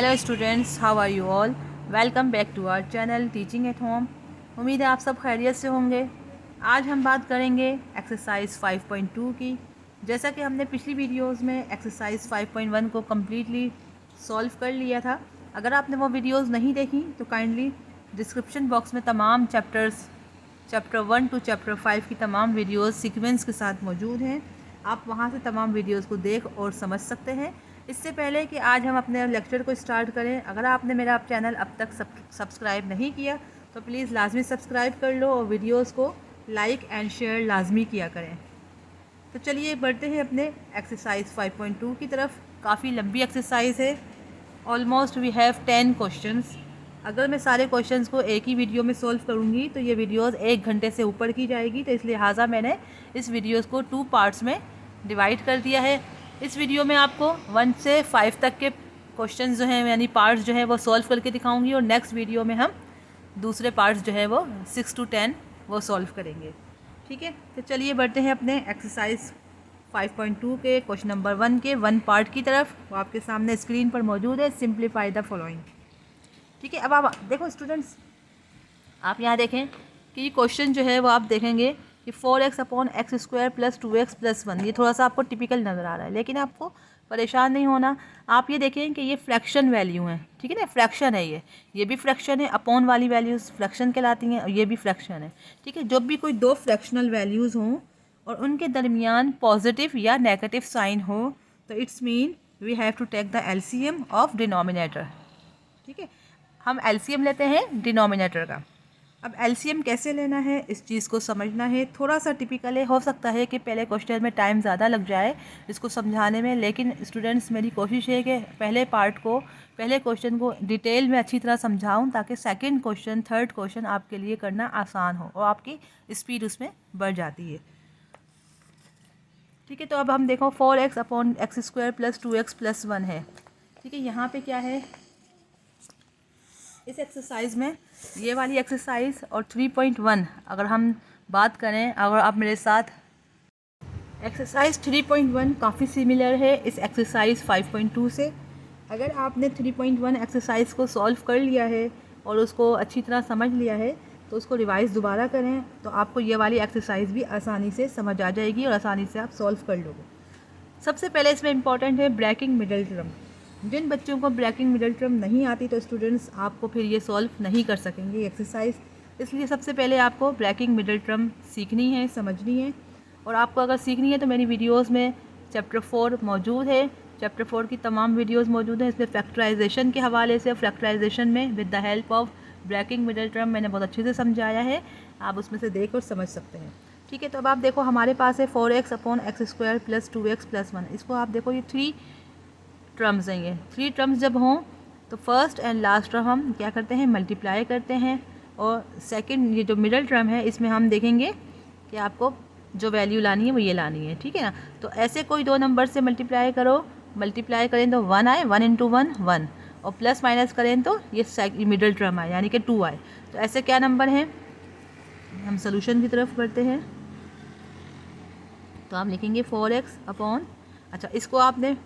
Hello students, how are you all. Welcome back to our channel teaching at home. उम्मीद है आप सब खैरियत से होंगे। आज हम बात करेंगे एक्सरसाइज 5.2 की। जैसा कि हमने पिछली वीडियोस में एक्सरसाइज 5.1 को कम्प्लीटली सॉल्व कर लिया था। अगर आपने वो वीडियोस नहीं देखी तो काइंडली डिस्क्रिप्शन बॉक्स में तमाम चैप्टर 1 टू चैप्टर 5 की तमाम वीडियोस सीक्वेंस के साथ मौजूद हैं। आप वहां से तमाम वीडियोस को देख और समझ सकते हैं। इससे पहले कि आज हम अपने लेक्चर को स्टार्ट करें, अगर आपने मेरा चैनल अब तक सब्सक्राइब नहीं किया तो प्लीज़ लाजमी सब्सक्राइब कर लो और वीडियोस को लाइक एंड शेयर लाजमी किया करें। तो चलिए बढ़ते हैं अपने एक्सरसाइज 5.2 की तरफ। काफ़ी लंबी एक्सरसाइज है, ऑलमोस्ट वी हैव 10 क्वेश्चंस। अगर मैं सारे क्वेश्चंस को एक ही वीडियो में सॉल्व करूंगी तो ये वीडियोस 1 घंटे से ऊपर की जाएगी, तो इसलिए लिहाजा मैंने इस वीडियोस को 2 पार्ट्स में डिवाइड कर दिया है। इस वीडियो में आपको 1 से 5 तक के क्वेश्चंस जो हैं यानी पार्ट्स जो है वो सॉल्व करके दिखाऊंगी, और नेक्स्ट वीडियो में हम दूसरे पार्ट्स जो है वो 6 to 10 वो सॉल्व करेंगे। ठीक है, तो चलिए बढ़ते हैं अपने एक्सरसाइज 5.2 के क्वेश्चन नंबर 1 के 1 पार्ट की तरफ। वो आपके सामने स्क्रीन पर मौजूद है। Simplify the following. ठीक है, अब आप देखो स्टूडेंट्स, आप यहाँ देखें कि ये क्वेश्चन जो है वो आप देखेंगे कि 4x/x² + 2x + 1। ये थोड़ा सा आपको टिपिकल नज़र आ रहा है, लेकिन आपको परेशान नहीं होना। आप ये देखें कि ये फ्रैक्शन वैल्यू है, ठीक है ना, फ्रैक्शन है ये भी फ्रैक्शन है। अपॉन वाली वैल्यूज़ फ्रैक्शन कहलाती हैं और ये भी फ्रैक्शन है। ठीक है, जब भी कोई दो फ्रैक्शनल वैल्यूज़ हों और उनके दरमियान पॉजिटिव या नेगेटिव साइन हो तो it's mean we have to take the LCM of denominator. ठीक है, हम एलसीएम लेते हैं डिनोमिनेटर का। अब एलसीएम कैसे लेना है इस चीज़ को समझना है। थोड़ा सा टिपिकल है, हो सकता है कि पहले क्वेश्चन में टाइम ज़्यादा लग जाए इसको समझाने में, लेकिन स्टूडेंट्स मेरी कोशिश है कि पहले क्वेश्चन को डिटेल में अच्छी तरह समझाऊं ताकि सेकंड क्वेश्चन थर्ड क्वेश्चन आपके लिए करना आसान हो और आपकी स्पीड उसमें बढ़ जाती है। ठीक है, तो अब हम देखो 4x/x² + 2x + 1 है। ठीक है, यहाँ पे क्या है इस एक्सरसाइज में, ये वाली एक्सरसाइज और 3.1 अगर हम बात करें, अगर आप मेरे साथ एक्सरसाइज 3.1 काफ़ी सिमिलर है इस एक्सरसाइज 5.2 से। अगर आपने 3.1 एक्सरसाइज को सॉल्व कर लिया है और उसको अच्छी तरह समझ लिया है तो उसको रिवाइज़ दोबारा करें तो आपको ये वाली एक्सरसाइज भी आसानी से समझ आ जाएगी और आसानी से आप सॉल्व कर लोगे। सबसे पहले इसमें इंपॉर्टेंट है ब्रेकिंग मिडल टर्म। जिन बच्चों को ब्रेकिंग मिडल टर्म नहीं आती तो स्टूडेंट्स आपको फिर ये सॉल्व नहीं कर सकेंगे एक्सरसाइज, इसलिए सबसे पहले आपको ब्रेकिंग मिडल टर्म सीखनी है, समझनी है। और आपको अगर सीखनी है तो मेरी वीडियोस में चैप्टर 4 मौजूद है। चैप्टर 4 की तमाम वीडियोस मौजूद हैं। इसमें फैक्टराइजेशन के हवाले से, फैक्टराइजेशन में with the help of breaking middle term मैंने बहुत अच्छे से समझाया है, आप उसमें से देख और समझ सकते हैं। ठीक है, तो अब आप देखो हमारे पास है 4x/x² + 2x + 1। इसको आप देखो ये 3 टर्म्स हैं। ये 3 टर्म्स जब हों तो फर्स्ट एंड लास्ट टर्म हम क्या करते हैं, मल्टीप्लाई करते हैं, और सेकंड ये जो मिडल टर्म है इसमें हम देखेंगे कि आपको जो वैल्यू लानी है वो ये लानी है। ठीक है ना, तो ऐसे कोई दो नंबर से मल्टीप्लाई करो, मल्टीप्लाई करें तो 1 आए, 1 × 1 1, और प्लस माइनस करें तो ये मिडल टर्म आए यानी कि 2 आए। तो ऐसे क्या नंबर हैं, हम सोल्यूशन की तरफ बढ़ते हैं। तो आप लिखेंगे 4x/, अच्छा इसको आपने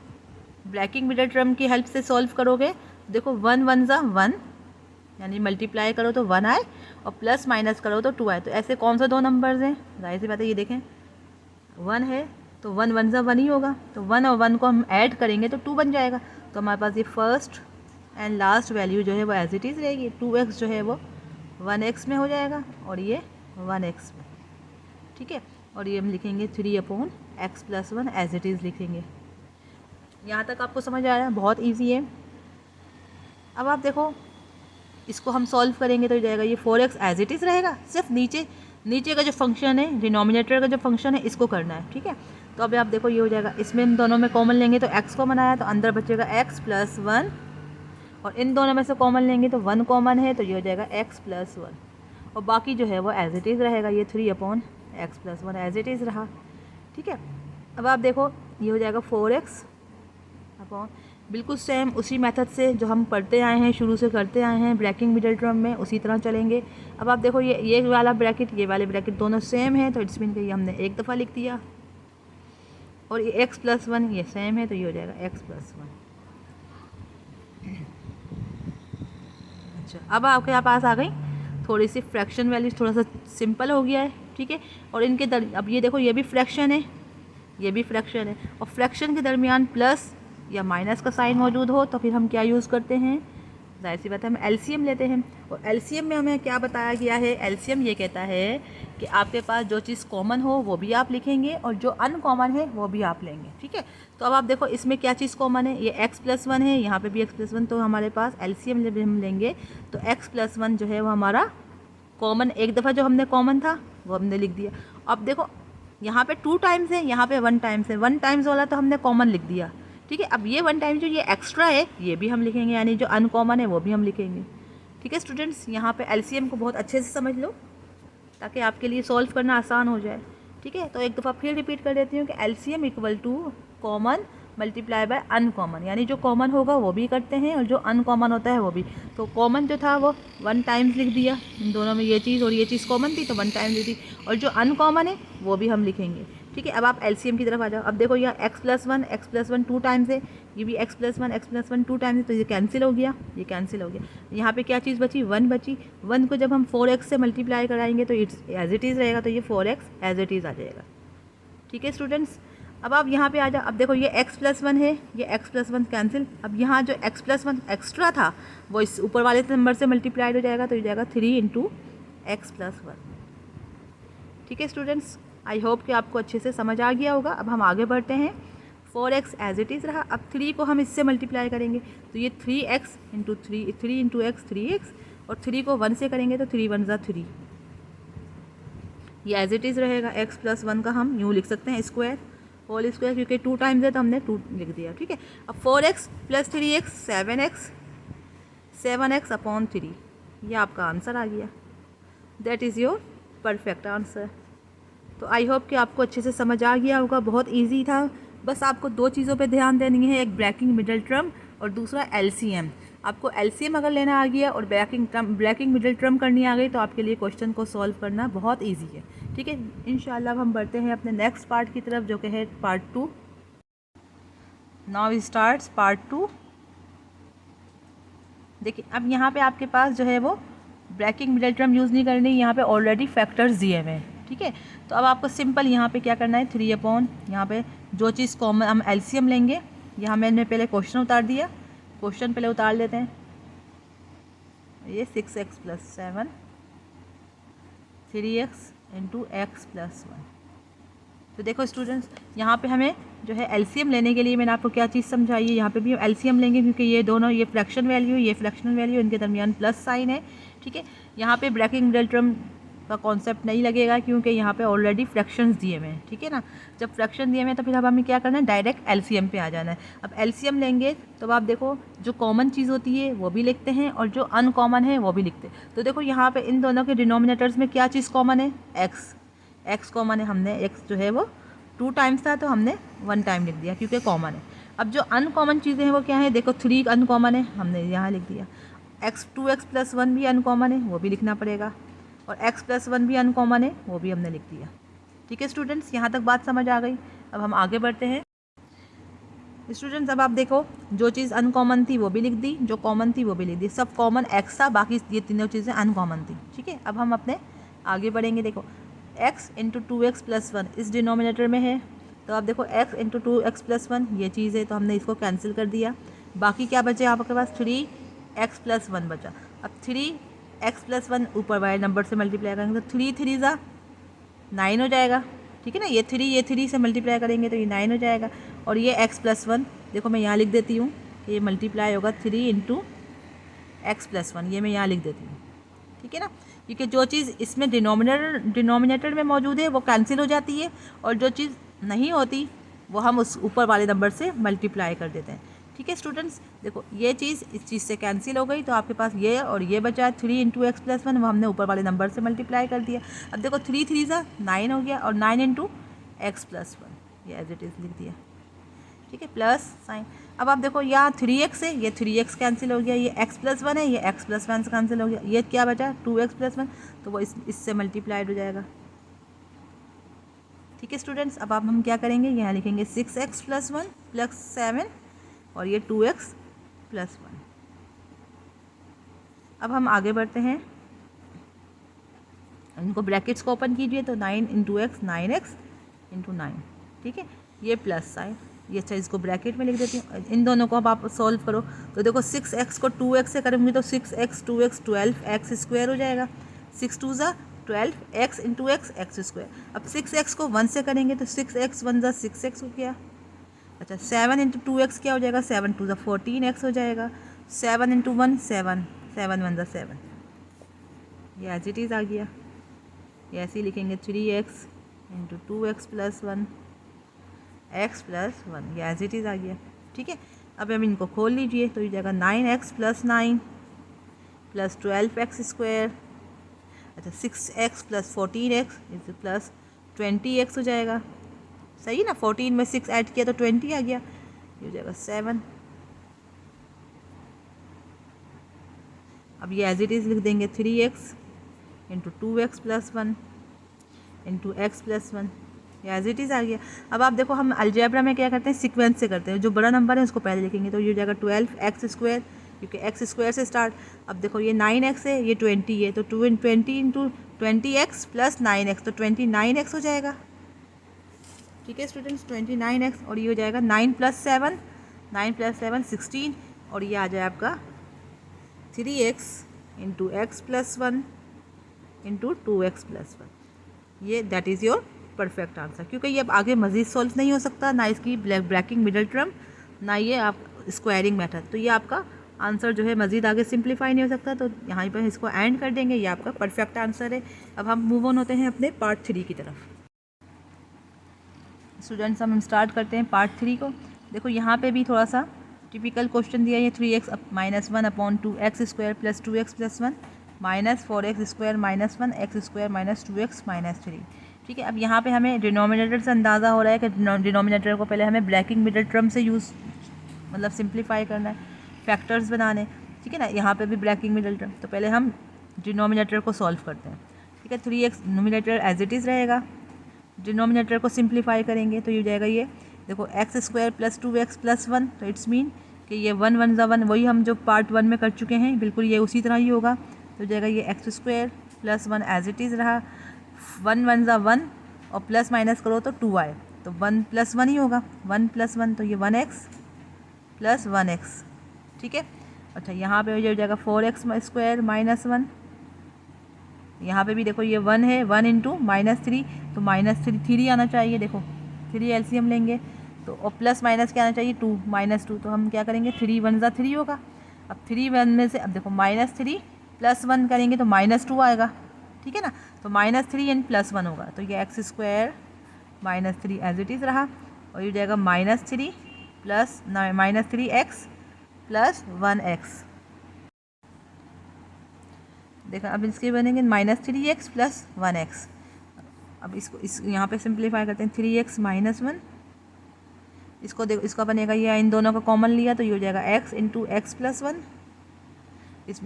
ब्रेकिंग मिडल टर्म की हेल्प से सॉल्व करोगे। देखो 1 1 ज़ा 1 यानी मल्टीप्लाई करो तो 1 आए और प्लस माइनस करो तो 2 आए। तो ऐसे कौन सा दो नंबर्स हैं, जाहिर सी बात है ये देखें 1 है तो 1 1 ज़ा 1 ही होगा, तो 1 और 1 को हम ऐड करेंगे तो 2 बन जाएगा। तो हमारे पास ये फर्स्ट एंड लास्ट वैल्यू जो है वो एज इट इज़ रहेगी। 2x जो है वो 1x में हो जाएगा और ये 1x में। ठीक है, और ये हम लिखेंगे 3/x + 1 एज इट इज़ लिखेंगे। यहाँ तक आपको समझ आ रहा है, बहुत इजी है। अब आप देखो इसको हम सॉल्व करेंगे तो जाएगा ये 4x एज इट इज़ रहेगा, सिर्फ नीचे का जो फंक्शन है, डिनोमिनेटर का जो फंक्शन है इसको करना है। ठीक है, तो अब आप देखो ये हो जाएगा, इसमें इन दोनों में कॉमन लेंगे तो x कॉमन आया तो अंदर बचेगा x + 1, और इन दोनों में से कॉमन लेंगे तो 1 कॉमन है तो ये हो जाएगा x + 1, और बाकी जो है वो एज इट इज़ रहेगा, ये 3/x + 1 एज इट इज़ रहा। ठीक है, अब आप देखो ये हो जाएगा 4x अपॉन, बिल्कुल सेम उसी मेथड से जो हम पढ़ते आए हैं, शुरू से करते आए हैं ब्रेकिंग मिडल टर्म में, उसी तरह चलेंगे। अब आप देखो ये वाला ब्रैकेट ये वाले ब्रैकेट दोनों सेम है तो इट्स मीन कि ये हमने एक दफ़ा लिख दिया, और ये x + 1 ये सेम है तो ये हो जाएगा x + 1। अच्छा, अब आपके पास आ गई थोड़ी सी फ्रैक्शन वैल्यू, थोड़ा सा सिंपल हो गया है, ठीक है। और इनके अब ये देखो, ये भी फ्रैक्शन है, ये भी फ्रैक्शन है, और फ्रैक्शन के दरमियान प्लस या माइनस का साइन मौजूद हो तो फिर हम क्या यूज़ करते हैं, जाहिर सी बात है हम एलसीएम लेते हैं। और एलसीएम में हमें क्या बताया गया है, एलसीएम ये कहता है कि आपके पास जो चीज़ कॉमन हो वो भी आप लिखेंगे और जो अनकॉमन है वो भी आप लेंगे, ठीक है। तो अब आप देखो इसमें क्या चीज़ कॉमन है, ये x+1 है, यहाँ पे भी x+1, तो हमारे पास एलसीएम जब हम लेंगे तो x+1 जो है वो हमारा कॉमन, एक दफ़ा जो हमने कॉमन था वो हमने लिख दिया। अब देखो यहाँ पे 2 टाइम्स है, यहाँ पे 1 टाइम्स है, 1 टाइम्स वाला तो हमने कॉमन लिख दिया, ठीक है। अब ये 1 टाइम जो ये एक्स्ट्रा है ये भी हम लिखेंगे, यानी जो अनकॉमन है वो भी हम लिखेंगे, ठीक है स्टूडेंट्स। यहाँ पे एलसीएम को बहुत अच्छे से समझ लो ताकि आपके लिए सॉल्व करना आसान हो जाए, ठीक है। तो एक दफ़ा फिर रिपीट कर देती हूँ कि LCM equal to common multiply by uncommon, यानी जो कॉमन होगा वो भी करते हैं और जो अनकॉमन होता है वो भी। तो कॉमन जो था वो 1 टाइम्स लिख दिया, इन दोनों में ये चीज़ और ये चीज़ कॉमन थी तो 1 टाइम लिख दी, और जो अनकॉमन है वो भी हम लिखेंगे, ठीक है। अब आप एलसीएम की तरफ आ जाओ। अब देखो यहाँ x+1 2 टाइम्स है, ये भी x+1 2 टाइम्स है, तो ये कैंसिल हो गया, ये कैंसिल हो गया। यहाँ पे क्या चीज़ बची, 1 बची। 1 को जब हम 4x से मल्टीप्लाई कराएंगे तो इट्स एज इट इज़ रहेगा, तो ये 4x एज इट इज़ आ जाएगा, ठीक है स्टूडेंट्स। अब आप यहाँ पे आ जाओ। अब देखो ये x+1 है, ये x+1 कैंसिल। अब यहाँ जो x+1 एक्स्ट्रा था वो इस ऊपर वाले नंबर से मल्टीप्लाइड हो जाएगा, तो ये जाएगा 3 × x+1, ठीक है स्टूडेंट्स। आई होप कि आपको अच्छे से समझ आ गया होगा। अब हम आगे बढ़ते हैं। 4x एज इट इज़ रहा, अब 3 को हम इससे मल्टीप्लाई करेंगे तो ये 3x × 3, 3 × x 3x, और 3 को 1 से करेंगे तो 3 1 ज़ा 3, ये एज इट इज़ रहेगा। x+1 का हम यूँ लिख सकते हैं स्क्वायर, होल स्क्वायर, क्योंकि 2 टाइम्स है तो हमने 2 लिख दिया, ठीक है। अब 4x + 3x 7x अपॉन 3, ये आपका आंसर आ गया, that is your perfect answer. तो आई होप कि आपको अच्छे से समझ आ गया होगा, बहुत इजी था। बस आपको 2 चीज़ों पे ध्यान देनी है, एक ब्रेकिंग मिडिल टर्म और दूसरा एलसीएम। आपको एलसीएम अगर लेना आ गया और ब्रेकिंग मिडिल टर्म करनी आ गई तो आपके लिए क्वेश्चन को सॉल्व करना बहुत ईजी है, ठीक है। इंशाल्लाह हम बढ़ते हैं अपने नेक्स्ट पार्ट की तरफ, जो कि है पार्ट 2। Now starts part 2। देखिए अब यहाँ पे आपके पास जो है वो ब्रेकिंग मिडिल टर्म यूज़ नहीं करनी, यहाँ पे ऑलरेडी फैक्टर्स दिए हुए हैं, ठीक है। तो अब आपको सिंपल यहाँ पे क्या करना है, 3 अपॉन, यहाँ पे जो चीज़ कॉमन हम एलसीएम लेंगे, यहाँ मैंने पहले क्वेश्चन उतार दिया, क्वेश्चन पहले उतार लेते हैं। ये 6x + 7 3x × x+1। तो देखो स्टूडेंट्स, यहाँ पे हमें जो है एलसीएम लेने के लिए मैंने आपको क्या चीज़ समझाई है, यहाँ पे भी हम एलसीएम लेंगे क्योंकि ये दोनों, ये फ्रैक्शन वैल्यू, ये फ्रैक्शन वैल्यू, इनके दरमियान प्लस साइन है, ठीक है। यहाँ पे ब्रेकिंग मिडिल टर्म का कॉन्सेप्ट नहीं लगेगा क्योंकि यहाँ पे ऑलरेडी फ्रैक्शंस दिए हुए हैं, ठीक है ना। जब फ्रैक्शन दिए हुए हैं तो फिर अब हमें क्या करना है, डायरेक्ट एलसीएम पे आ जाना है। अब एलसीएम लेंगे तो आप देखो जो कॉमन चीज़ होती है वो भी लिखते हैं और जो अनकॉमन है वो भी लिखते हैं। तो देखो यहाँ पे इन दोनों के डिनोमिनेटर्स में क्या चीज़ कॉमन है, एक्स कॉमन है, हमने एक्स जो है वो 2 टाइम्स था तो हमने 1 टाइम लिख दिया क्योंकि कॉमन है। अब जो अनकॉमन चीज़ें हैं वो क्या है, देखो 3 अनकॉमन है, हमने यहाँ लिख दिया। 2x + 1 भी अनकॉमन है, वो भी लिखना पड़ेगा, और x+1 भी अनकॉमन है, वो भी हमने लिख दिया, ठीक है स्टूडेंट्स। यहाँ तक बात समझ आ गई। अब हम आगे बढ़ते हैं स्टूडेंट्स। अब आप देखो जो चीज़ अनकॉमन थी वो भी लिख दी, जो कॉमन थी वो भी लिख दी, सब कॉमन x था, बाकी ये तीनों चीज़ें अनकॉमन थी, ठीक है। अब हम अपने आगे बढ़ेंगे। देखो x × 2x + 1 इस डिनोमिनेटर में है, तो आप देखो x × 2x + 1 ये चीज़ है तो हमने इसको कैंसिल कर दिया। बाकी क्या बचे आपके पास, 3x + 1 बचा। अब 3x + 1 ऊपर वाले नंबर से मल्टीप्लाई करेंगे तो 3 3 ज़ा 9 हो जाएगा, ठीक है ना। ये 3 से मल्टीप्लाई करेंगे तो ये 9 हो जाएगा, और ये x + 1 देखो मैं यहाँ लिख देती हूँ, ये मल्टीप्लाई होगा 3 × x + 1, ये मैं यहाँ लिख देती हूँ, ठीक है ना। क्योंकि जो चीज़ इसमें डिनोमिनेटर में मौजूद है वो कैंसिल हो जाती है, और जो चीज़ नहीं होती वो हम उस ऊपर वाले नंबर से मल्टीप्लाई कर देते हैं, ठीक है स्टूडेंट्स। देखो ये चीज़ इस चीज़ से कैंसिल हो गई तो आपके पास ये और ये बचा 3 × x + 1, वो हमने ऊपर वाले नंबर से मल्टीप्लाई कर दिया। अब देखो 3 3 ज़ा 9 हो गया, और 9 × x + 1 ये एज इट इज़ लिख दिया, ठीक है, प्लस साइन। अब आप देखो यहाँ 3x है, ये 3x कैंसिल हो गया, ये x + 1 है, ये x + 1 से कैंसिल हो गया, ये क्या बचा 2x + 1, तो वो इससे मल्टीप्लाइड हो जाएगा, ठीक है स्टूडेंट्स। अब हम क्या करेंगे, यहाँ लिखेंगे 6x + 1 + 7 और ये 2x + 1। अब हम आगे बढ़ते हैं, इनको ब्रैकेट्स को ओपन कीजिए तो 9 इंटू एक्स 9x इंटू 9, ठीक है, ये प्लस साइन, ये अच्छा इसको ब्रैकेट में लिख देती हूँ। इन दोनों को अब आप सॉल्व करो तो देखो 6x को 2x से करूँगी तो 6x 2x 12x स्क्वायर हो जाएगा, 6 2 ज़ा 12x इंटू x स्क्वायर। अब 6x को 1 से करेंगे तो 6x 1 ज़ा 6x हो गया। अच्छा 7 इंटू 2x क्या हो जाएगा, 7 2 ज़ा 14x हो जाएगा, 7 इंटू 1 7 7 1 ज़ा 7, ये एज इट इज़ आ गया। ये ऐसे ही लिखेंगे 3x into 2x plus 1 x plus 1, ये एज इट इज़ आ गया, ठीक है। अब हम इनको खोल लीजिए तो ये जाएगा 9x plus 9 plus 12x square, अच्छा 6x plus 14x is plus 20x हो जाएगा, सही ना, 14 में 6 ऐड किया तो 20 आ गया, ये हो जाएगा 7। अब ये एज इट इज़ लिख देंगे 3x into 2x plus 1 into x plus 1, ये एज इट इज़ आ गया। अब आप देखो हम अलजेब्रा में क्या करते हैं, सीक्वेंस से करते हैं, जो बड़ा नंबर है उसको पहले लिखेंगे तो ये हो जाएगा 12x स्क्वायर, क्योंकि x स्क्वायर से स्टार्ट। अब देखो ये 9x है, ये 20 है, तो 20 इंटू 20x प्लस 9x तो 29x हो जाएगा, ठीक है स्टूडेंट्स, 29x। और ये हो जाएगा 9 प्लस 7 16, और ये आ जाए आपका 3x into x plus 1 into 2x plus 1, ये that is your perfect answer. क्योंकि ये अब आगे मज़ीद सॉल्व नहीं हो सकता, ना इसकी ब्रैकिंग मिडल टर्म, ना ये आप स्क्वायरिंग मेथड, तो ये आपका आंसर जो है मज़ीद आगे सिंप्लीफाई नहीं हो सकता, तो यहाँ पर इसको एंड कर देंगे, ये आपका परफेक्ट आंसर है। अब हम मूव ऑन होते हैं अपने पार्ट 3 की तरफ। स्टूडेंट्स हम स्टार्ट करते हैं पार्ट 3 को। देखो यहाँ पे भी थोड़ा सा टिपिकल क्वेश्चन दिया है, 3x minus 1 upon 2x square plus 2x plus 1 minus 4x square minus 1 x square minus 2x minus 3, ठीक है। अब यहाँ पे हमें डिनोमिनेटर से अंदाज़ा हो रहा है कि डिनोमिनेटर को पहले हमें ब्रैकिंग मिडल टर्म से यूज़ मतलब सिंप्लीफाई करना है, फैक्टर्स बनाने, ठीक है ना। यहाँ पे भी ब्रैकिंग मिडल टर्म, तो पहले हम डिनोमिनेटर को सॉल्व करते हैं, ठीक है। 3x numerator as it is रहेगा, डिनोमिनेटर को सिंप्लीफाई करेंगे तो ये हो जाएगा, ये देखो x square plus 2x plus 1, तो इट्स मीन कि ये 1 1 ज़ा 1, वही हम जो पार्ट 1 में कर चुके हैं, बिल्कुल ये उसी तरह ही होगा, तो जाएगा ये x square plus 1 as it is रहा, 1 1 ज़ा 1 और प्लस माइनस करो तो 2 आए, तो 1 प्लस 1 ही होगा, 1 प्लस 1 तो ये 1x प्लस 1x, ठीक है। अच्छा यहाँ पे हो जाएगा 4x स्क्वायर माइनस 1, यहाँ पे भी देखो ये 1 है, 1 इंटू -3, तो -3 आना चाहिए, देखो 3 एलसीएम लेंगे तो, और प्लस माइनस क्या आना चाहिए 2 -2, तो हम क्या करेंगे 3 1 ज़ा 3 होगा। अब 3 1 में से अब देखो -3 प्लस 1 करेंगे तो -2 आएगा, ठीक है ना, तो -3 एंड प्लस 1 होगा, तो ये x square -3 as it is रहा, और ये जाएगा -3 प्लस -3x प्लस 1x, देखो अब इसके बनेंगे -3x प्लस 1x। अब इसको यहाँ पे सिंप्लीफाई करते हैं, 3x माइनस 1, इसको देखो इसका बनेगा, ये इन दोनों का कॉमन लिया तो ये हो जाएगा x इंटू एक्स प्लस 1,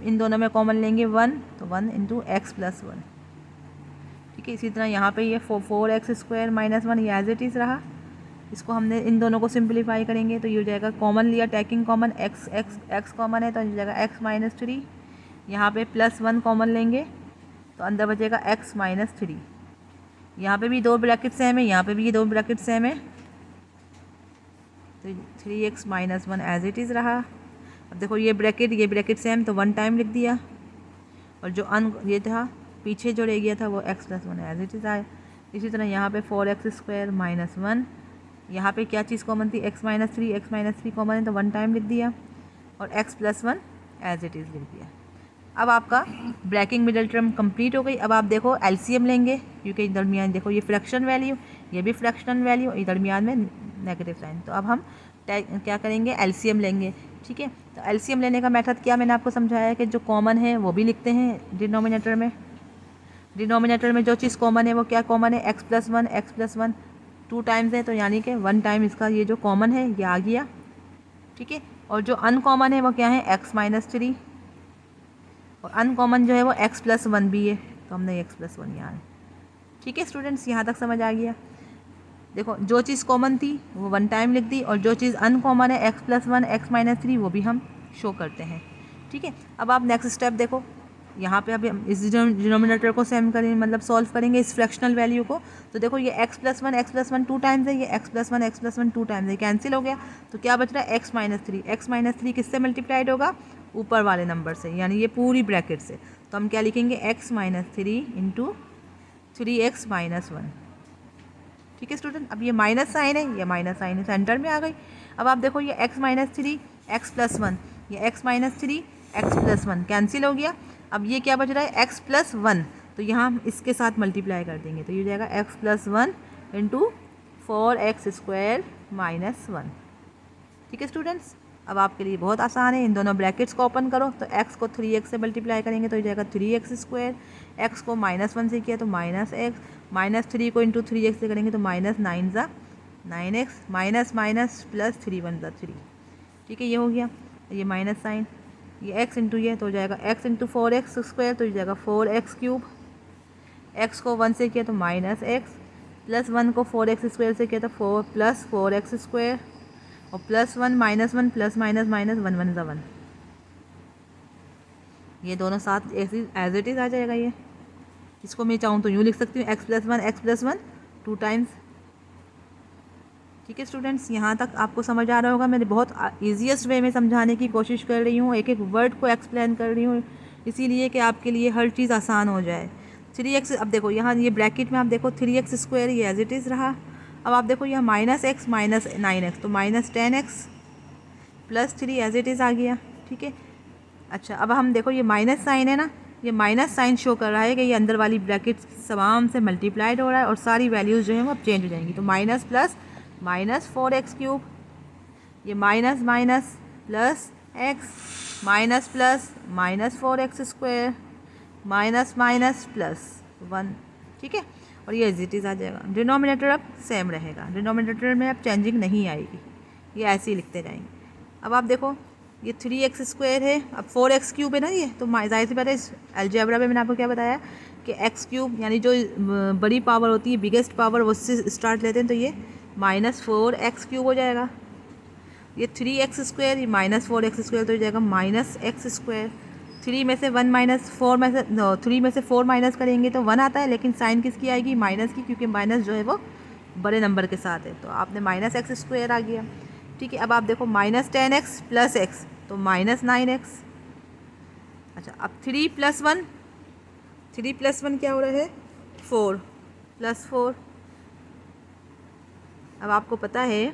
इन दोनों में कॉमन लेंगे 1, तो 1 इंटू एक्स प्लस 1, ठीक है। इसी तरह यहाँ पे ये 4x स्क्वायर माइनस 1, ये एज इट इज़ रहा, इसको हमने इन दोनों को सिंप्लीफाई करेंगे तो ये हो जाएगा, कॉमन लिया टेकिंग कॉमन, x कॉमन है तो ये हो जाएगा x माइनस 3, यहाँ पे प्लस 1 कॉमन लेंगे तो अंदर बचेगा x माइनस 3, यहाँ पे भी 2 ब्रैकेट सेम है, यहाँ पे भी ये 2 ब्रैकेट सेम है, तो 3x minus 1 as it is रहा। अब देखो ये ब्रैकेट सेम, तो 1 टाइम लिख दिया, और जो ये था पीछे जो रह गया था वो x plus 1 as it is आया। इसी तरह यहाँ पे 4x स्क्वायर माइनस 1, यहाँ पे क्या चीज़ कॉमन थी, x माइनस 3 कॉमन है तो 1 टाइम लिख दिया, और x plus 1 as it is लिख दिया। अब आपका ब्रैकिंग मिडल टर्म कंप्लीट हो गई। अब आप देखो एलसीएम लेंगे, क्योंकि दरमियान देखो ये फ्रैक्शन वैल्यू, ये भी फ्रैक्शनल वैल्यू, ये दरमियान में नेगेटिव साइन, तो अब हम क्या करेंगे एलसीएम लेंगे, ठीक है। तो एलसीएम लेने का मेथड क्या मैंने आपको समझाया है कि जो कॉमन है वो भी लिखते हैं डिनोमिनेटर में जो चीज़ कॉमन है वो क्या कॉमन है, x प्लस 1 2 टाइम्स है, तो यानी कि 1 टाइम इसका ये जो कॉमन है ये आ गया, ठीक है। और जो अनकॉमन है वो क्या है, x माइनस 3, और अनकॉमन जो है वो x प्लस 1 भी है, तो हमने x प्लस 1 यहाँ है, ठीक है स्टूडेंट्स, यहाँ तक समझ आ गया। देखो जो चीज़ कॉमन थी वो 1 टाइम लिख दी, और जो चीज़ अनकॉमन है x प्लस 1 x माइनस 3 वो भी हम शो करते हैं, ठीक है, अब आप नेक्स्ट स्टेप देखो, यहाँ पे अब हम इस डिनोमिनेटर को सेम करेंगे, मतलब सॉल्व करेंगे इस फ्रैक्शनल वैल्यू को। तो देखो ये x+1 टू टाइम्स है, ये x+1 टू टाइम्स है, कैंसिल हो गया। तो क्या बच रहा है x-3 किससे मल्टीप्लाइड होगा, ऊपर वाले नंबर से, यानी ये पूरी ब्रैकेट से। तो हम क्या लिखेंगे x-3 इंटू 3x-1। ठीक है स्टूडेंट, अब ये माइनस साइन है, ये माइनस साइन है, सेंटर में आ गई। अब आप देखो ये x-3 x+1, ये x-3 x+1 कैंसिल हो गया। अब ये क्या बच रहा है x+1, तो यहाँ हम इसके साथ मल्टीप्लाई कर देंगे, तो ये हो जाएगा x+1 इंटू 4x² -1। ठीक है स्टूडेंट्स, अब आपके लिए बहुत आसान है, इन दोनों ब्रैकेट्स को ओपन करो, तो x को 3x से मल्टीप्लाई करेंगे तो हो जाएगा 3x², x को -1 से किया तो -x, -3 को इंटू 3x से करेंगे तो -9 ज़ा 9x, माइनस माइनस प्लस 3 1 ज़ा 3। ठीक है, ये हो गया, ये माइनस साइन, ये x इंटू ये तो हो जाएगा x इंटू 4x² तो हो जाएगा 4x³, x को 1 से किया तो -x, प्लस 1 को 4x² से किया तो 4 प्लस 4x², और +1 -1 प्लस माइनस माइनस 1 1 ज़ा 1। ये दोनों साथ ऐसी एज इट इज़ आ जाएगा। ये इसको मैं चाहूँ तो यूँ लिख सकती हूँ x+1 टू टाइम्स। ठीक है स्टूडेंट्स, यहाँ तक आपको समझ आ रहा होगा। मैं बहुत ईजीएस्ट वे में समझाने की कोशिश कर रही हूँ, एक एक वर्ड को एक्सप्लेन कर रही हूँ, इसीलिए कि आपके लिए हर चीज़ आसान हो जाए। 3x, अब देखो यहाँ ये ब्रैकेट में आप देखो 3x² ये एज इट इज़ रहा। अब आप देखो यहाँ -x -9x तो -10x plus 3 as it is आ गया। ठीक है, अच्छा अब हम देखो ये माइनस साइन है ना, ये माइनस साइन शो कर रहा है कि ये अंदर वाली ब्रैकेट तमाम से मल्टीप्लाइड हो रहा है और सारी वैल्यूज़ जो हैं वो अब चेंज हो जाएंगी। तो माइनस प्लस -4x³, ये minus minus plus x, minus plus -4x², minus minus plus 1। ठीक है, और ये एज इट इज़ आ जाएगा। डिनोमिनेटर अब सेम रहेगा, डिनोमिनेटर में अब चेंजिंग नहीं आएगी, ये ऐसे ही लिखते जाएंगे। अब आप देखो ये 3x² है, अब 4x³ है ना ये, तो जाहिर सी बात है इस अलजेब्रा में मैंने आपको क्या बताया कि x³ यानी जो बड़ी पावर होती है, बिगेस्ट पावर, वो उससे स्टार्ट लेते हैं, तो ये -4x³ हो जाएगा। ये 3x², ये -4x² तो हो जाएगा -x²। 3 में से 1 -4 में से 3 में से 4 माइनस करेंगे तो 1 आता है, लेकिन साइन किसकी आएगी, माइनस की, क्योंकि माइनस जो है वो बड़े नंबर के साथ है, तो आपने -x² आ गया। ठीक है, अब आप देखो -10x प्लस x तो -9x। अच्छा अब 3 + 1, 3 + 1 क्या हो रहा है 4 + 4। अब आपको पता है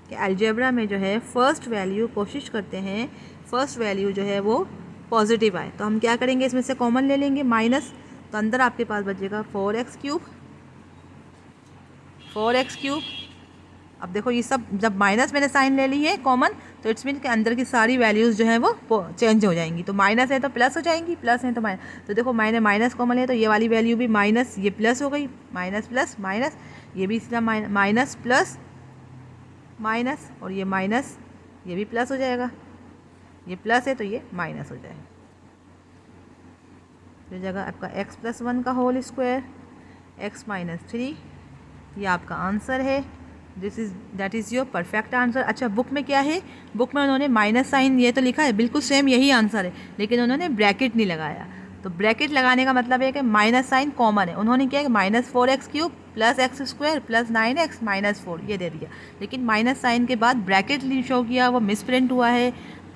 कि अलजेब्रा में जो है फर्स्ट वैल्यू कोशिश करते हैं फर्स्ट वैल्यू जो है वो पॉजिटिव आए, तो हम क्या करेंगे इसमें से कॉमन ले लेंगे माइनस, तो अंदर आपके पास बचेगा 4x³। अब देखो ये सब जब माइनस मैंने साइन ले ली है कॉमन, तो इट्स मीन के अंदर की सारी वैल्यूज़ जो हैं वो चेंज हो जाएंगी। तो माइनस है तो प्लस हो जाएंगी, प्लस है तो माइनस। तो देखो मैंने माइनस कॉमन है तो ये वाली वैल्यू भी माइनस, ये प्लस हो गई, माइनस प्लस माइनस, ये भी इसका माइनस प्लस माइनस, और ये माइनस, ये भी प्लस हो जाएगा, ये प्लस है तो ये माइनस हो जाएगा। तो जगह आपका x+1 का होल स्क्वायर, x - 3, ये आपका आंसर है। That is your perfect answer. अच्छा बुक में क्या है, बुक में उन्होंने माइनस साइन ये तो लिखा है, बिल्कुल सेम यही आंसर है, लेकिन उन्होंने ब्रैकेट नहीं लगाया। तो ब्रैकेट लगाने का मतलब है कि माइनस साइन कॉमन है, उन्होंने क्या है -4x³ plus x² plus 9x -4 ये दे दिया, लेकिन माइनस साइन के बाद ब्रैकेट शो किया, वो मिसप्रिंट हुआ है।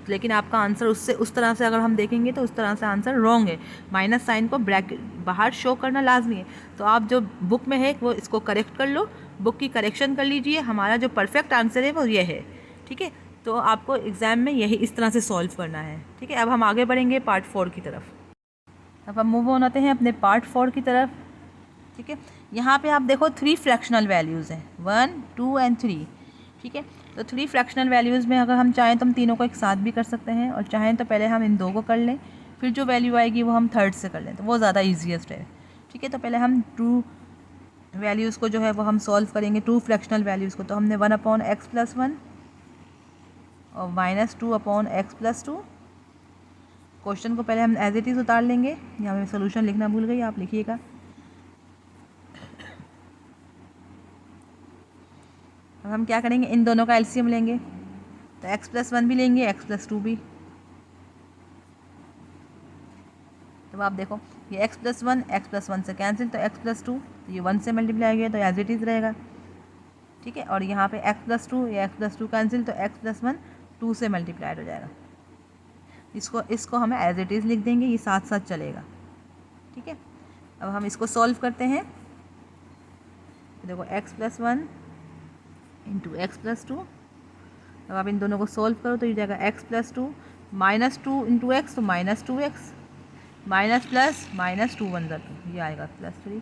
लेकिन आपका आंसर उससे उस तरह से अगर हम देखेंगे तो उस तरह से आंसर रॉन्ग है, माइनस साइन को ब्रैकेट बाहर शो करना लाजमी है। तो आप जो बुक में है वो इसको करेक्ट कर लो, बुक की करेक्शन कर लीजिए, हमारा जो परफेक्ट आंसर है वो ये है। ठीक है, तो आपको एग्ज़ाम में यही इस तरह से सॉल्व करना है। ठीक है, अब हम आगे बढ़ेंगे पार्ट 4 की तरफ। अब हम मूव ऑन होते हैं अपने पार्ट 4 की तरफ। ठीक है, यहाँ पे आप देखो 3 फ्रैक्शनल वैल्यूज़ हैं, 1 2 एंड 3। ठीक है, तो 3 फ्रैक्शनल वैल्यूज़ में अगर हम चाहें तो हम तीनों को एक साथ भी कर सकते हैं, और चाहें तो पहले हम इन 2 को कर लें, फिर जो वैल्यू आएगी वो हम थर्ड से कर लें, तो वो ज़्यादा ईजीएस्ट है। ठीक है, तो पहले हम 2 वैल्यूज़ को जो है वो हम सॉल्व करेंगे, 2 फ्रैक्शनल वैल्यूज़ को। तो हमने 1/x+1 और -2/x+2। क्वेश्चन को पहले हम एज इट इज़ उतार लेंगे, यहाँ मैं सोल्यूशन लिखना भूल गई, आप लिखिएगा। अब हम क्या करेंगे, इन दोनों का एलसीएम लेंगे, तो x+1 भी लेंगे, x+2 भी। तो आप देखो ये x प्लस वन से कैंसिल, तो x प्लस टू, तो ये 1 से मल्टीप्लाई किया तो एज इट इज़ रहेगा, ठीक है। और यहाँ पे x प्लस टू, ये x प्लस टू कैंसिल, तो x प्लस वन 2 से मल्टीप्लाइड हो जाएगा। इसको हमें एज इट इज़ लिख देंगे, ये साथ साथ चलेगा, ठीक है। अब हम इसको सॉल्व करते हैं। तो देखो x plus one into x plus to, अब आप इन दोनों को सॉल्व करो तो ये जाएगा x plus two minus two into x, तो minus two x, minus plus minus two one ज़ा टू, ये आएगा प्लस थ्री,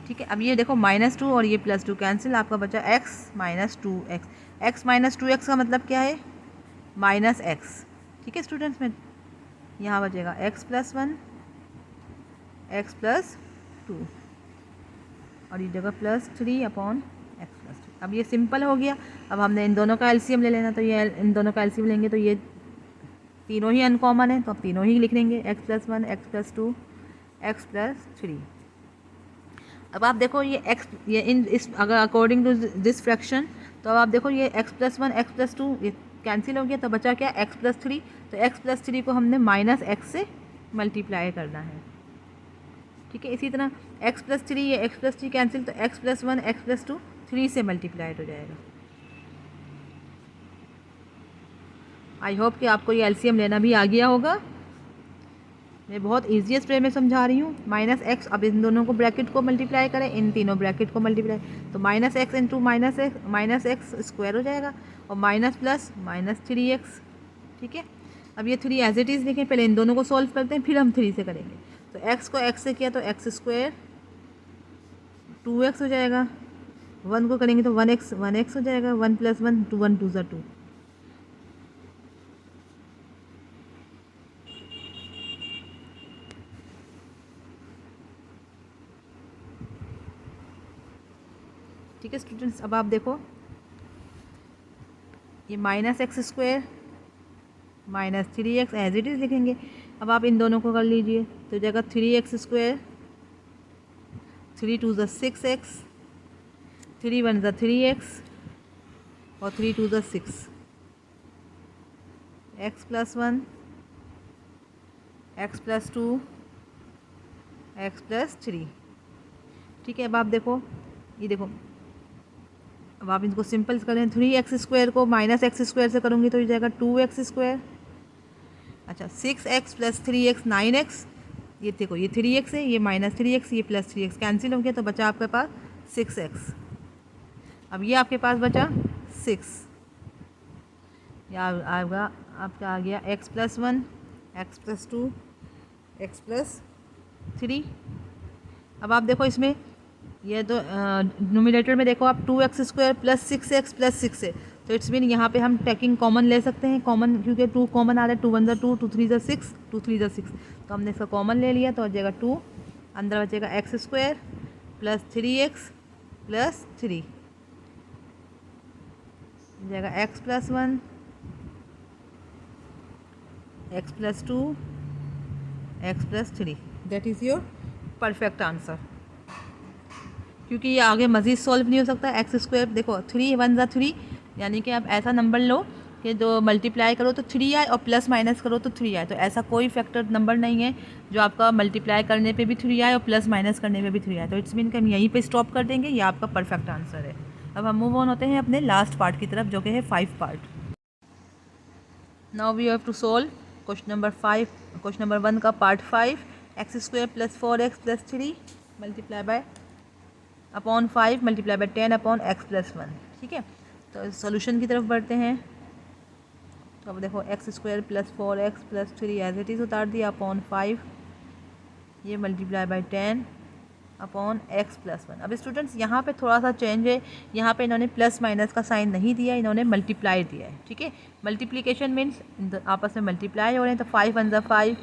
ठीक है। अब ये देखो माइनस टू और ये प्लस टू कैंसिल, आपका बचा x minus two x. X minus two x का मतलब क्या है? माइनस एक्स, ठीक है स्टूडेंट्स। में यहाँ बचेगा x plus one, x plus to, और ये जगह plus three upon x plus three. अब ये सिंपल हो गया। अब हमने इन दोनों का एलसीएम ले लेना, तो ये इन दोनों का एलसीएम लेंगे तो ये तीनों ही अनकॉमन है, तो अब तीनों ही लिख लेंगे, x plus one, x plus two, x plus three. अब आप देखो ये x, ये इन इस अगर अकॉर्डिंग टू दिस फ्रैक्शन, तो अब आप देखो ये x plus one, x plus to ये कैंसिल हो गया, तो बचा क्या? x plus three. तो x प्लस थ्री को हमने माइनस एक्स से मल्टीप्लाई करना है, ठीक है। इसी तरह x प्लस थ्री, ये x प्लस थ्री कैंसिल, तो x plus one, x plus to 3 से मल्टीप्लाइड हो जाएगा। आई होप कि आपको ये एलसीएम लेना भी आ गया होगा। मैं बहुत ईजीएस्ट वे में समझा रही हूँ। माइनस एक्स, अब इन दोनों को ब्रैकेट को मल्टीप्लाई करें, इन तीनों ब्रैकेट को मल्टीप्लाई, तो minus x into minus x square हो जाएगा, और minus plus minus three x, ठीक है। अब ये थ्री एज इट इज़ लिखें, पहले इन दोनों को सॉल्व करते हैं, फिर हम थ्री से करेंगे। तो एक्स को एक्स से किया तो एक्स स्क्वायर, टू एक्स हो जाएगा, वन को करेंगे तो वन एक्स हो जाएगा, one plus one, two one two ज़ा टू, ठीक है स्टूडेंट्स। अब आप देखो ये minus x square minus three x as it is लिखेंगे। अब आप इन दोनों को कर लीजिए, तो जगह three x square, three two ज़ा सिक्स एक्स, थ्री वन ज़ा थ्री एक्स, और थ्री टू ज़ा six, x plus one, x plus two, x plus three, ठीक है। अब आप देखो ये देखो, अब आप इनको सिंपल करें, थ्री एक्स स्क्वायर को माइनस एक्स स्क्वायर से करूँगी तो ये जाएगा टू एक्स स्क्वायर। अच्छा, six x plus three x, nine x, ये देखो ये थ्री एक्स है, ये माइनस थ्री एक्स, ये प्लस थ्री एक्स कैंसिल हो गया, तो बचा आपके पास सिक्स एक्स। अब ये आपके पास बचा सिक्स, या आएगा आपका आ गया x plus one, x plus two, x plus three. अब आप देखो इसमें ये तो नोमिनेटर में देखो आप two x square plus six x plus six है, तो इट्स मीन यहाँ पे हम टेकिंग कॉमन ले सकते हैं, कॉमन क्योंकि टू कॉमन आ रहा है, टू वन ज़ा टू, टू थ्री ज़ा सिक्स, टू थ्री ज़ा सिक्स, तो हमने इसका कॉमन ले लिया, तो आ जाएगा टू, अंदर बचेगा x square plus three x plus three, जाएगा x plus one, x plus two, x plus three. That is your perfect answer. क्योंकि ये आगे मज़ीद सॉल्व नहीं हो सकता। एक्स स्क्वायर देखो थ्री वन ज़ा थ्री, यानी कि आप ऐसा नंबर लो कि जो मल्टीप्लाई करो तो थ्री आए और प्लस माइनस करो तो थ्री आए, तो ऐसा कोई फैक्टर नंबर नहीं है जो आपका मल्टीप्लाई करने पे भी थ्री आए और प्लस माइनस करने पे भी थ्री आए, तो इट्स मीन कि हम यहीं पे स्टॉप कर देंगे, ये आपका परफेक्ट आंसर है। अब हम मूव ऑन होते हैं अपने लास्ट पार्ट की तरफ, जो कि है 5 part. Now we have to solve question number 5, question number 1 का part 5, x square plus 4x plus 3 multiply by upon 5 multiply by 10 upon x plus 1, ठीक है। तो सॉल्यूशन की तरफ बढ़ते हैं। तो अब देखो x square plus 4x plus 3 as it is उतार दिया अपॉन 5, ये multiply by 10 upon x plus 1। अब स्टूडेंट्स यहाँ पे थोड़ा सा चेंज है, यहाँ पे इन्होंने प्लस माइनस का साइन नहीं दिया, इन्होंने मल्टीप्लाई दिया है, ठीक है। मल्टीप्लिकेशन मीन्स आपस में मल्टीप्लाई हो रहे हैं, तो 5 वन ज़ा 5,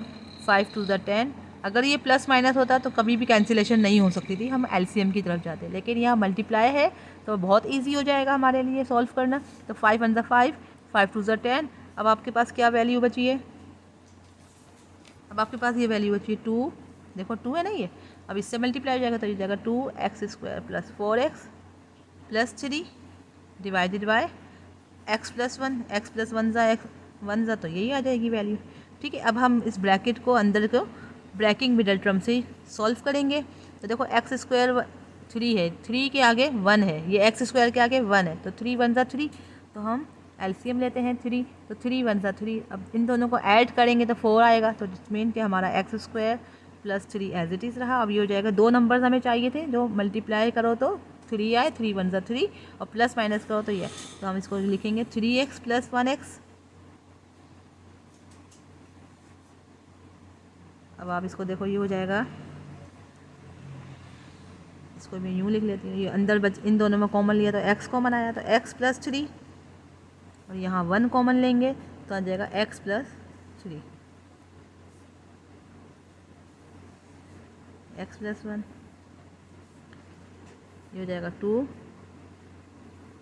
5 टू ज़ा 10। अगर ये प्लस माइनस होता तो कभी भी कैंसिलेशन नहीं हो सकती थी, हम एलसीएम की तरफ जाते, लेकिन यहाँ मल्टीप्लाई है तो बहुत ईजी हो जाएगा हमारे लिए सॉल्व करना। तो 5 वन ज़ा 5, 5 टू ज़ा 10। अब आपके पास क्या वैल्यू बची है? अब आपके पास ये वैल्यू बची है 2, देखो 2 है ना ये, अब इससे मल्टीप्लाई हो जाएगा, तो ये जाएगा 2x square plus 4x plus 3 divided by x plus one, x plus one ज़ा एक्स 1 ज़ा तो यही आ जाएगी वैल्यू। ठीक है, अब हम इस ब्रैकेट को अंदर को ब्रैकिंग मिडल टर्म से सॉल्व करेंगे। तो देखो एक्स स्क्वायर 3 है, 3 के आगे 1 है, ये एक्स स्क्वायर के आगे 1 है, तो 3 1 ज़ा 3, तो हम एलसीएम लेते हैं 3, तो 3 1 ज़ा 3। अब इन दोनों को ऐड करेंगे तो 4 आएगा, तो जिस मीन कि हमारा x square plus 3 as it is रहा। अब ये हो जाएगा, 2 नंबर्स हमें चाहिए थे जो मल्टीप्लाई करो तो 3 आए, 3 1 ज़ा 3, और प्लस माइनस करो तो ये, तो हम इसको लिखेंगे 3x प्लस 1x। अब आप इसको देखो, ये हो जाएगा, इसको मैं यूँ लिख लेती हूँ, ये अंदर इन दोनों में कॉमन लिया तो x कॉमन आया, तो x प्लस 3, और यहाँ 1 कॉमन लेंगे तो आ जाएगा x प्लस 3, x प्लस 1, ये हो जाएगा 2,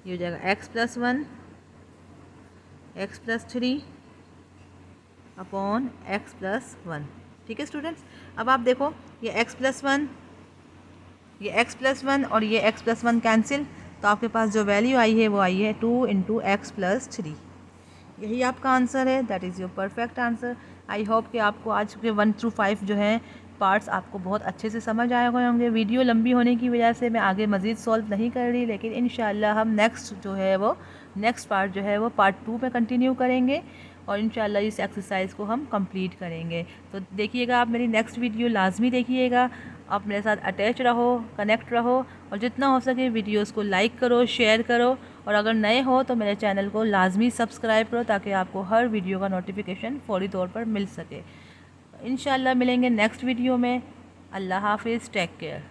ये हो जाएगा x plus 1, x plus 3 upon x plus 1। ठीक है स्टूडेंट्स, अब आप देखो, ये x प्लस 1, ये x प्लस 1 और ये x प्लस 1 कैंसिल, तो आपके पास जो वैल्यू आई है वो आई है 2 इंटू एक्स प्लस 3। यही आपका आंसर है, that is your perfect answer. I hope कि आपको आज के 1 थ्रू 5 जो हैं पार्ट्स आपको बहुत अच्छे से समझ आए हुए होंगे। वीडियो लंबी होने की वजह से मैं आगे मज़ीद सॉल्व नहीं कर रही, लेकिन इंशाल्लाह हम नेक्स्ट पार्ट जो है वो पार्ट 2 में कंटिन्यू करेंगे, और इंशाल्लाह इस एक्सरसाइज को हम कंप्लीट करेंगे। तो देखिएगा, आप मेरी नेक्स्ट वीडियो लाजमी देखिएगा। आप मेरे साथ अटैच रहो, कनेक्ट रहो, और जितना हो सके वीडियोस को लाइक करो, शेयर करो, और अगर नए हो तो मेरे चैनल को लाजमी सब्सक्राइब करो ताकि आपको हर वीडियो का नोटिफिकेशन फ़ौरी तौर पर मिल सके। इंशाल्लाह मिलेंगे नेक्स्ट वीडियो में। अल्लाह हाफिज़, टेक केयर।